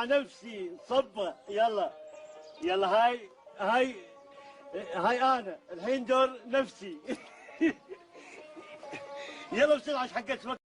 نفسي صبة. يلا يلا هاي انا الحين دور نفسي. يلا بسرعة عشان حقت وقت.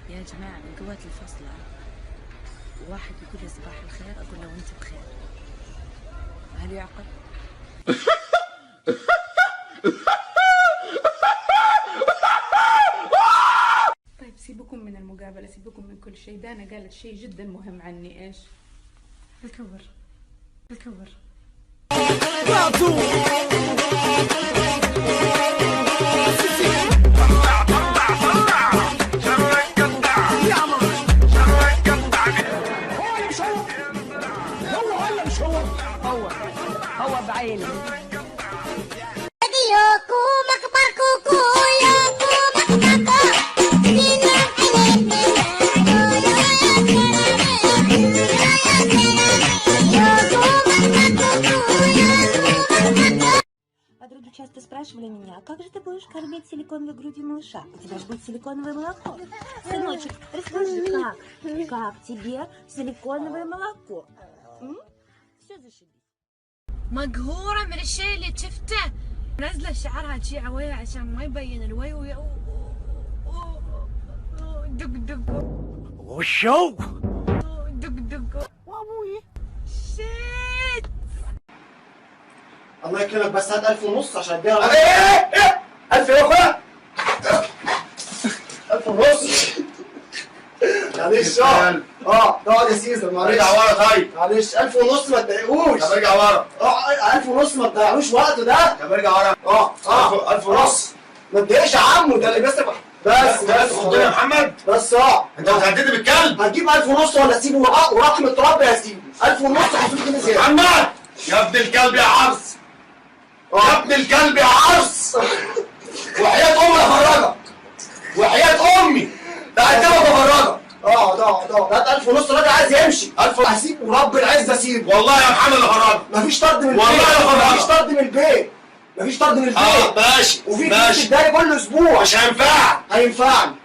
يا جماعة من قوات الفصل واحد يقول لي صباح الخير أقول له وأنت بخير، هل يعقل؟ طيب سيبكم من المقابلة، سيبكم من كل شيء. دانا قالت شيء جدا مهم عني. ايش؟ الكور. هو بعيني. Подруги часто спрашивали меня, как же ты будешь кормить силиконовой грудью малыша? У тебя же будет силиконовое молоко. Сыночек, расскажи, как тебе силиконовое молоко? Все зашибись. مقهورة من الشيء اللي شفته. نزله شعرها شي عويه عشان ما يبين الوي دق دق. وشو؟ دق دق. وابوي شيت. الله يكرمك بس هات 1000 ونص عشان اديها. ايه 1000 يا اخويا. 1000 ونص. معلش اقعد يا سيزر معلش. ارجع ورا طيب. معلش 1000 ونص ما تضايقوش. طب ارجع ورا. 1000 ونص ما تضيعوش وقته ده. طب ارجع ورا. 1000 ونص. ما تضايقش يا عمو ده اللي بيصرف. بس خد يا محمد. بس انت هتهددني بالكلب. هتجيب 1000 ونص ولا اسيبه ورقم التراب يا سيدي. 1000 ونص 500 جنيه زياده. محمد يا ابن الكلب يا عرس. يا ابن الكلب يا عرس. وحياة امي افرجك. وحياة امي ده هتبقى بفرجك. اقعد هات 1000 ونص. الراجل عايز يمشي. 1000 هسيب ورب العزه اسيبه. والله يا محمد افرجك. مفيش طرد من البيت. والله افرجك. مفيش طرد من البيت. مفيش طرد من البيت. ماشي وفي فلوس بتداري كل اسبوع. مش هينفعك. هينفعني.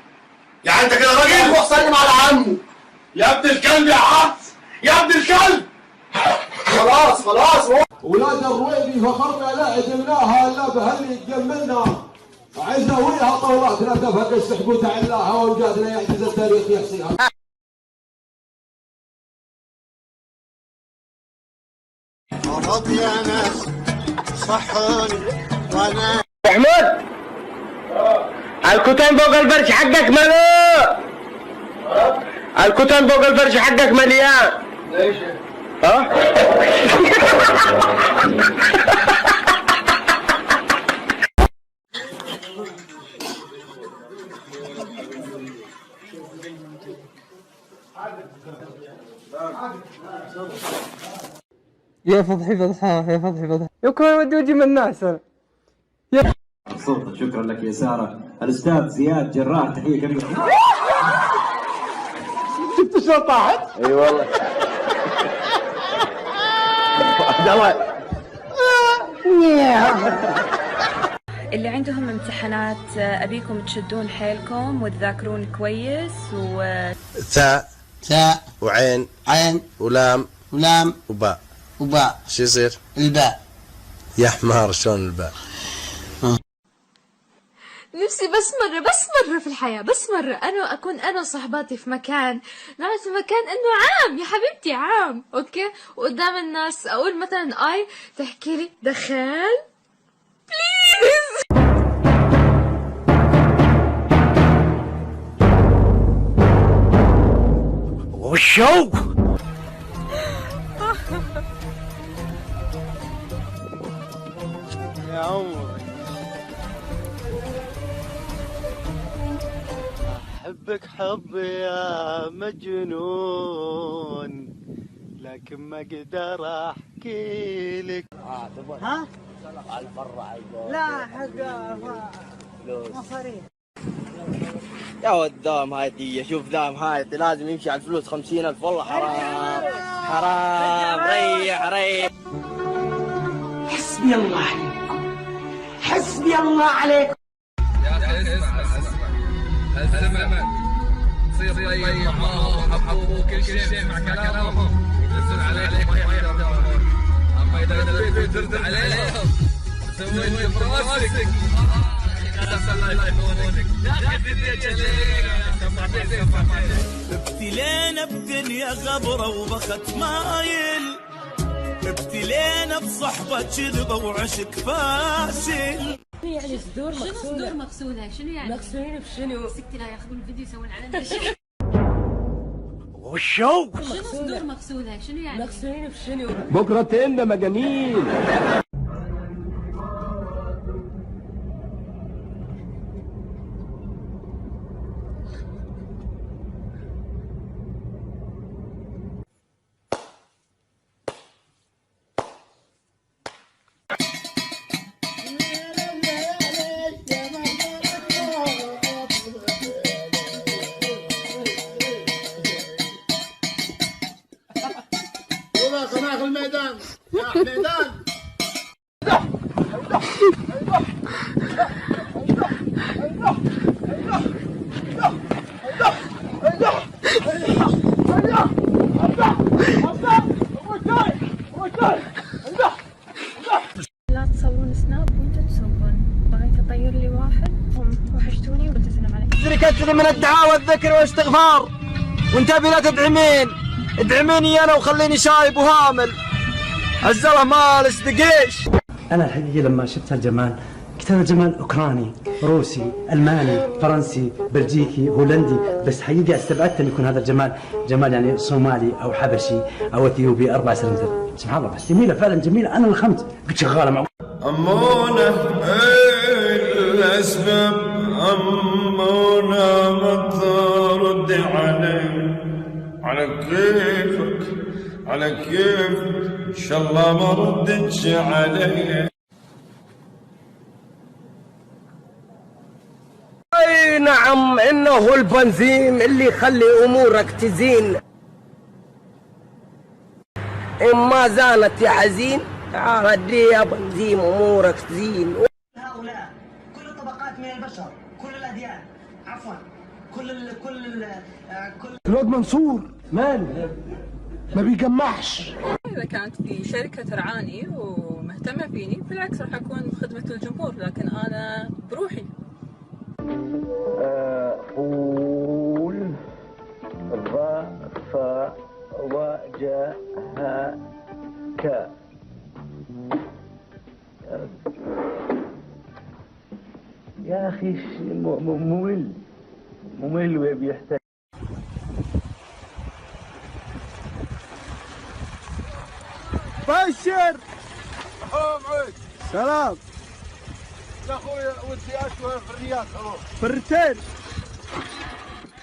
يعني انت كده راجل؟ روح سلم على عمه. يا ابن الكلب يا عرس. يا ابن الكلب. خلاص ولاد الرويبي فخرنا لا عدلناها الا بهاللي يتجملنا. عزنا وياها طولات لا تفق السحبوت علاها وجادنا يعجز التاريخ يحصيها. مرض يا ناس صحوني وانا محمود الكتان فوق الفرش حقك ملو. الكتان فوق الفرش حقك مليان. ليش؟ يا فضحي فضحاه يا فضحي فضحاه يكون ودي وجه من الناس انا. مبسوط. شكرا لك يا ساره. الاستاذ زياد جراح تحيه كبيره. شفت شلون طاحت؟ اي والله. اللي عندهم امتحانات أبيكم تشدون حيلكم وتذاكرون كويس ثاء وعين ولام وباء شو يصير؟ الباء. يا حمار شلون الباء؟ نفسي بس مرة في الحياة، بس مرة أنا أكون أنا وصحباتي في مكان، نقعد في مكان إنه عام يا حبيبتي عام، أوكي؟ وقدام الناس أقول مثلا آي تحكي لي دخل بليز. وشو؟ يا عمري أحب احبك حب يا مجنون، لكن ما اقدر احكي لك. ها؟ لا حق مصاريف يا ولد دام هادية، شوف دام هاي لازم يمشي على الفلوس 50,000 والله حرام حرام. ريح ريح. حسبي الله عليكم، حسبي الله عليكم. يا اخي اسمع تصير طيب معاهم وحبوا كل شيء اسمع كلامهم يدزون عليك اما اذا ترد عليهم سوي اللي براسك. ابتلينا بدنيا غبرة وبخت مايل، ابتلينا بصحبة كذبة وعشق فاشل. يعني صدور مغسولة. شنو صدور مغسولة؟ شنو يعني؟ مغسولين بشنو؟ سكتي لا ياخذون الفيديو يسوون علينا شيء. وشو؟ شنو صدور مغسولة؟ شنو يعني؟ مغسولين بشنو؟ بكرة تقلنا مجانين. في الميدان يا حميدان. لا تصورون سناب وانتوا تسوقون، بغيت اطير لي واحد وحشتوني وقلت اسلم عليك. كثري من الدعاء والذكر والاستغفار، وانتبهي لا تدعمين، ادعميني انا وخليني شايب وهامل. الزلمه ما لصدقيش. انا الحقيقه لما شفت هالجمال قلت هذا جمال اوكراني، روسي، الماني، فرنسي، بلجيكي، هولندي، بس حقيقه استبعدت ان يكون هذا الجمال جمال يعني صومالي او حبشي او اثيوبي 4 سلندر. سبحان الله، بس جميله فعلا جميله. انا لخمت قلت شغاله مع أمونة الأسباب، أمونة ما ترد على كيفك على كيفك، إن شاء الله ما ردتش علي. اي نعم، انه هو البنزين اللي يخلي امورك تزين. ان ما زانت يا حزين تعال هدي يا بنزين امورك تزين. هؤلاء كل الطبقات من البشر، كل الاديان، عفوا كل الواد منصور ماله ما بيجمعش. إذا كانت في شركة ترعاني ومهتمة فيني بالعكس راح أكون بخدمة الجمهور، لكن أنا بروحي. قول ظف وجهك. يا أخي ممل وبيحتاج. بشر عيد سلام يا اخوي، ودي اشوي في الرياض في الرتين.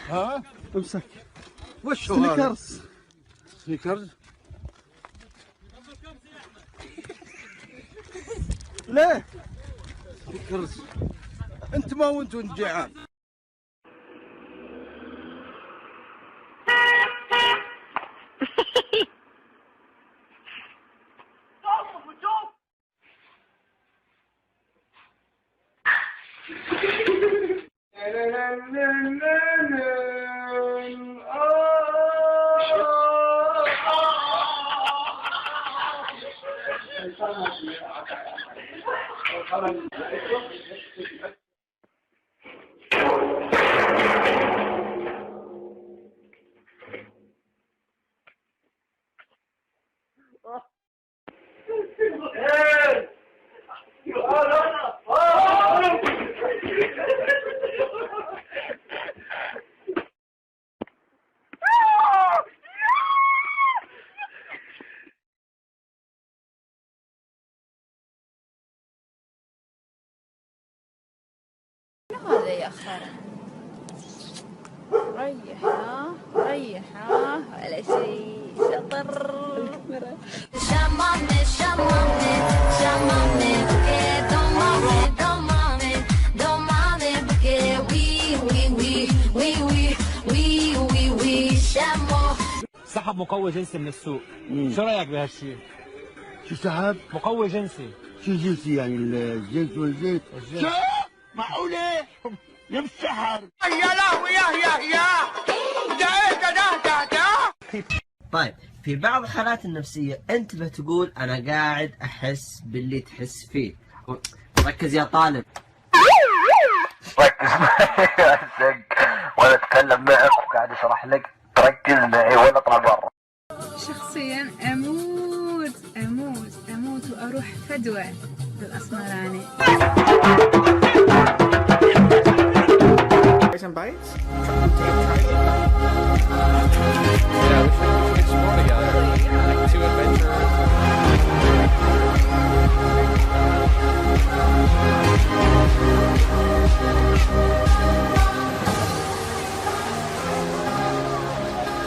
ها امسك وش هو سنيكرز؟ سنيكرز ليه؟ سنيكرز انت ما وانت جيعان. هذا يا أخي ريح ريح ولا شيء شطر. سحب مقوي جنسي من السوق، شو رايك بهالشيء؟ شو سحب؟ مقوي جنسي. شو جنسي يعني الجنس والزيت؟ شو؟ معقولة؟ يا مسحر يا لهوي يا طيب في بعض الحالات النفسية انت بتقول انا قاعد احس باللي تحس فيه. ركز يا طالب. ركز معي وانا اتكلم معك وقاعد اشرح لك، تركز معي ولا اطلع برا. شخصيا اموت واروح فدوى بالاسمراني. Some bites? Yeah.